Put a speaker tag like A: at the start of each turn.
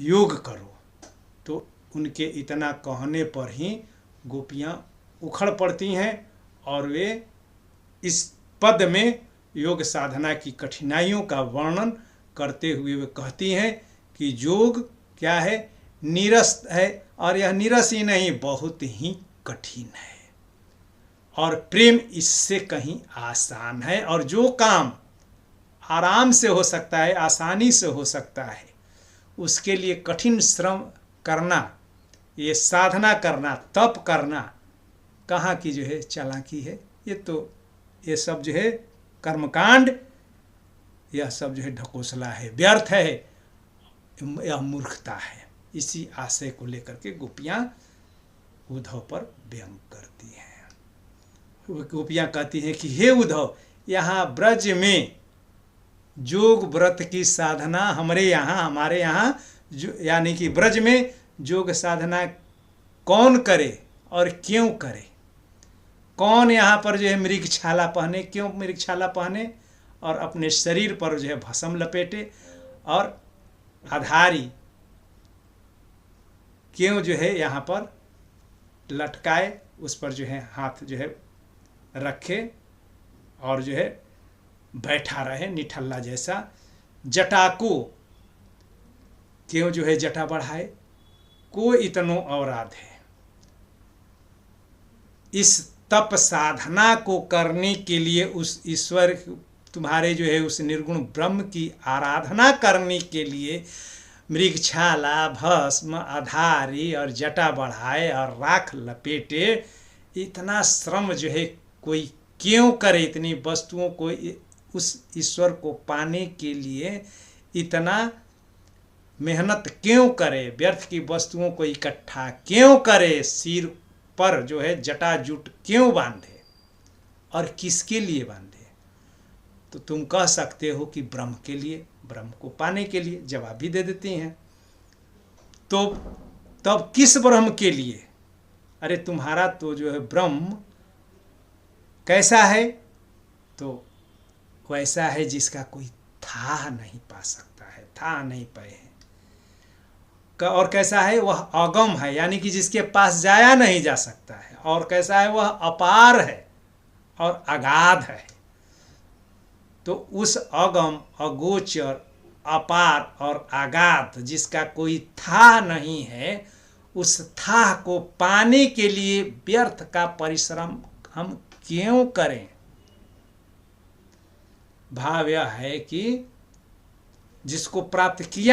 A: योग करो। तो उनके इतना कहने पर ही गोपियाँ उखड़ पड़ती हैं और वे इस पद में योग साधना की कठिनाइयों का वर्णन करते हुए वे कहती हैं कि योग क्या है, नीरस है, और यह नीरस ही नहीं बहुत ही कठिन है, और प्रेम इससे कहीं आसान है। और जो काम आराम से हो सकता है, आसानी से हो सकता है, उसके लिए कठिन श्रम करना, ये साधना करना, तप करना कहाँ की जो है चालाकी है। ये सब जो है कर्मकांड, यह सब जो है ढकोसला है, व्यर्थ है, यह मूर्खता है। इसी आशय को लेकर के गोपियाँ उद्धव पर व्यंग करती हैं। गोपियाँ कहती हैं कि हे उद्धव, यहाँ ब्रज में योग व्रत की साधना हमारे यहाँ यानी कि ब्रज में योग साधना कौन करे और क्यों करे? कौन यहाँ पर जो है मृगछाला पहने, क्यों मृगछाला पहने और अपने शरीर पर जो है भस्म लपेटे, और आधारी क्यों जो है यहाँ पर लटकाए, उस पर जो है हाथ जो है रखे और जो है बैठा रहे निठल्ला जैसा। जटा को क्यों जो है जटा बढ़ाए, को इतनो औराध है। इस तप साधना को करने के लिए उस ईश्वर तुम्हारे जो है उस निर्गुण ब्रह्म की आराधना करने के लिए मृगछाला, भस्म, आधारी और जटा बढ़ाए और राख लपेटे, इतना श्रम जो है कोई क्यों करे? इतनी वस्तुओं को उस ईश्वर को पाने के लिए इतना मेहनत क्यों करे? व्यर्थ की वस्तुओं को इकट्ठा क्यों करे? सिर पर जो है जटाजूट क्यों बांधे और किसके लिए बांधे? तो तुम कह सकते हो कि ब्रह्म के लिए, ब्रह्म को पाने के लिए। जवाब भी दे देती हैं। तो तब किस ब्रह्म के लिए? अरे तुम्हारा तो जो है ब्रह्म कैसा है? तो वैसा है जिसका कोई था नहीं पा सकता है, था नहीं पाए हैं। और कैसा है? वह अगम है, यानी कि जिसके पास जाया नहीं जा सकता है। और कैसा है? वह अपार है और अगाध है। तो उस अगम, अगोचर, अपार और अगाध जिसका कोई था नहीं है, उस था को पाने के लिए व्यर्थ का परिश्रम हम क्यों करें? भाव यह है कि जिसको प्राप्त किया